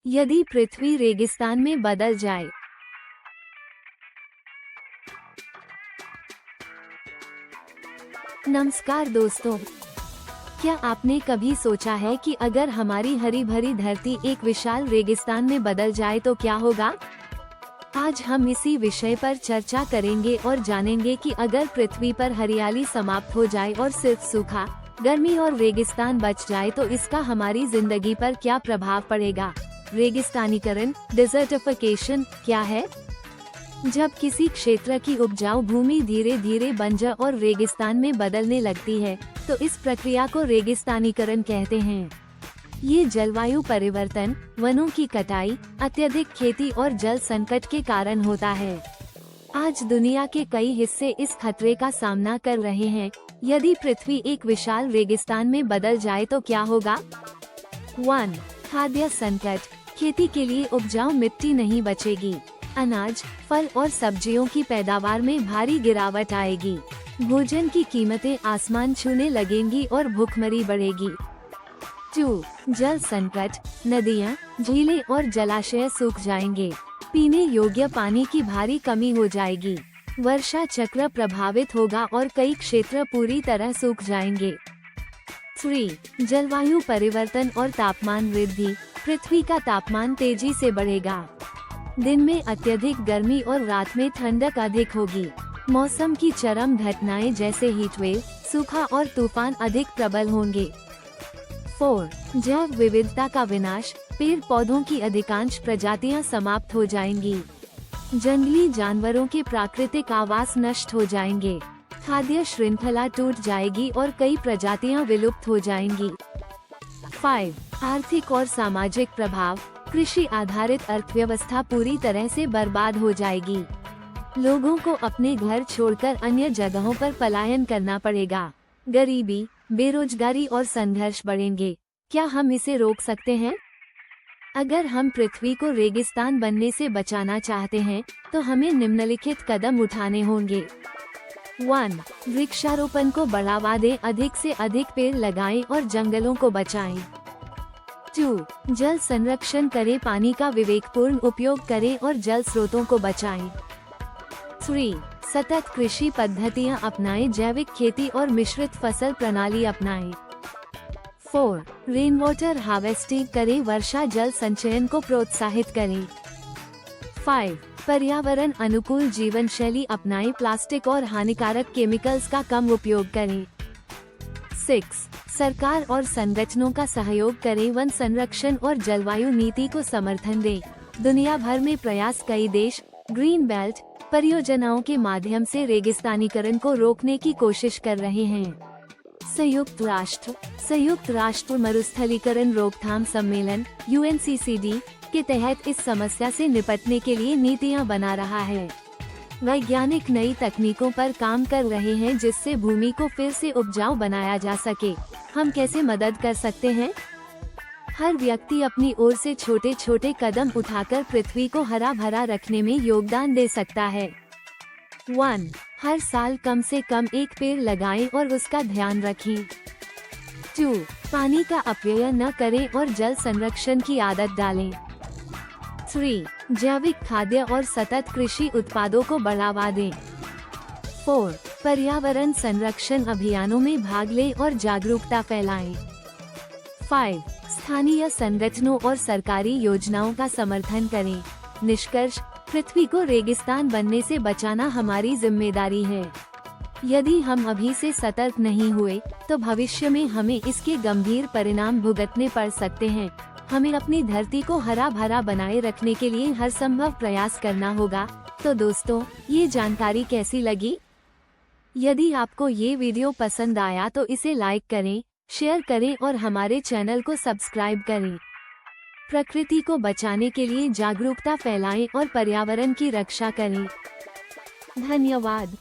यदि पृथ्वी रेगिस्तान में बदल जाए। नमस्कार दोस्तों, क्या आपने कभी सोचा है कि अगर हमारी हरी भरी धरती एक विशाल रेगिस्तान में बदल जाए तो क्या होगा? आज हम इसी विषय पर चर्चा करेंगे और जानेंगे कि अगर पृथ्वी पर हरियाली समाप्त हो जाए और सिर्फ सूखा, गर्मी और रेगिस्तान बच जाए तो इसका हमारी जिंदगी पर क्या प्रभाव पड़ेगा। रेगिस्तानीकरण, डिजर्टिफिकेशन क्या है? जब किसी क्षेत्र की उपजाऊ भूमि धीरे धीरे बंजर और रेगिस्तान में बदलने लगती है, तो इस प्रक्रिया को रेगिस्तानीकरण कहते हैं। ये जलवायु परिवर्तन, वनों की कटाई, अत्यधिक खेती और जल संकट के कारण होता है। आज दुनिया के कई हिस्से इस खतरे का सामना कर रहे हैं। यदि पृथ्वी एक विशाल रेगिस्तान में बदल जाए तो क्या होगा? 1. खाद्य संकट। खेती के लिए उपजाऊ मिट्टी नहीं बचेगी। अनाज, फल और सब्जियों की पैदावार में भारी गिरावट आएगी। भोजन की कीमतें आसमान छूने लगेंगी और भूखमरी बढ़ेगी। 2. जल संकट। नदियां, झीलें और जलाशय सूख जाएंगे। पीने योग्य पानी की भारी कमी हो जाएगी। वर्षा चक्र प्रभावित होगा और कई क्षेत्र पूरी तरह सूख जाएंगे। 3. जलवायु परिवर्तन और तापमान वृद्धि। पृथ्वी का तापमान तेजी से बढ़ेगा। दिन में अत्यधिक गर्मी और रात में ठंडक अधिक होगी। मौसम की चरम घटनाएं जैसे हीटवेव, सूखा और तूफान अधिक प्रबल होंगे। 4. जैव विविधता का विनाश। पेड़ पौधों की अधिकांश प्रजातियां समाप्त हो जाएंगी। जंगली जानवरों के प्राकृतिक आवास नष्ट हो जाएंगे। खाद्य श्रृंखला टूट जाएगी और कई प्रजातियां विलुप्त हो जाएंगी। 5. आर्थिक और सामाजिक प्रभाव। कृषि आधारित अर्थव्यवस्था पूरी तरह से बर्बाद हो जाएगी। लोगों को अपने घर छोड़कर अन्य जगहों पर पलायन करना पड़ेगा। गरीबी, बेरोजगारी और संघर्ष बढ़ेंगे। क्या हम इसे रोक सकते हैं? अगर हम पृथ्वी को रेगिस्तान बनने से बचाना चाहते हैं, तो हमें निम्नलिखित कदम उठाने होंगे। 1. वृक्षारोपण को बढ़ावा दें, अधिक से अधिक पेड़ लगाएं और जंगलों को बचाएं। 2. जल संरक्षण करें, पानी का विवेकपूर्ण उपयोग करें और जल स्रोतों को बचाएं। 3. सतत कृषि पद्धतियां अपनाएं, जैविक खेती और मिश्रित फसल प्रणाली अपनाएं। 4. रेन वाटर हार्वेस्टिंग करें, वर्षा जल संचयन को प्रोत्साहित करें। 5. पर्यावरण अनुकूल जीवन शैली अपनाएं, प्लास्टिक और हानिकारक केमिकल्स का कम उपयोग करें। 6. सरकार और संगठनों का सहयोग करें, वन संरक्षण और जलवायु नीति को समर्थन दें। दुनिया भर में प्रयास कई देश ग्रीन बेल्ट परियोजनाओं के माध्यम से रेगिस्तानीकरण को रोकने की कोशिश कर रहे हैं। संयुक्त राष्ट्र मरुस्थलीकरण रोकथाम सम्मेलन UNCCD के तहत इस समस्या से निपटने के लिए नीतियां बना रहा है। वैज्ञानिक नई तकनीकों पर काम कर रहे हैं जिससे भूमि को फिर से उपजाऊ बनाया जा सके। हम कैसे मदद कर सकते हैं? हर व्यक्ति अपनी ओर से छोटे छोटे कदम उठाकर पृथ्वी को हरा भरा रखने में योगदान दे सकता है। 1. हर साल कम से कम एक पेड़ लगाएं और उसका ध्यान रखें। 2. पानी का अपव्यय न करें और जल संरक्षण की आदत डालें। 3. जैविक खाद्य और सतत कृषि उत्पादों को बढ़ावा दें। 4. पर्यावरण संरक्षण अभियानों में भाग लें और जागरूकता फैलाएं। 5. स्थानीय संगठनों और सरकारी योजनाओं का समर्थन करें। निष्कर्ष, पृथ्वी को रेगिस्तान बनने से बचाना हमारी जिम्मेदारी है। यदि हम अभी से सतर्क नहीं हुए, तो भविष्य में हमें इसके गंभीर परिणाम भुगतने पड़ सकते हैं। हमें अपनी धरती को हरा भरा बनाए रखने के लिए हर संभव प्रयास करना होगा। तो दोस्तों, ये जानकारी कैसी लगी? यदि आपको ये वीडियो पसंद आया तो इसे लाइक करें, शेयर करें और हमारे चैनल को सब्सक्राइब करें। प्रकृति को बचाने के लिए जागरूकता फैलाएं और पर्यावरण की रक्षा करें। धन्यवाद।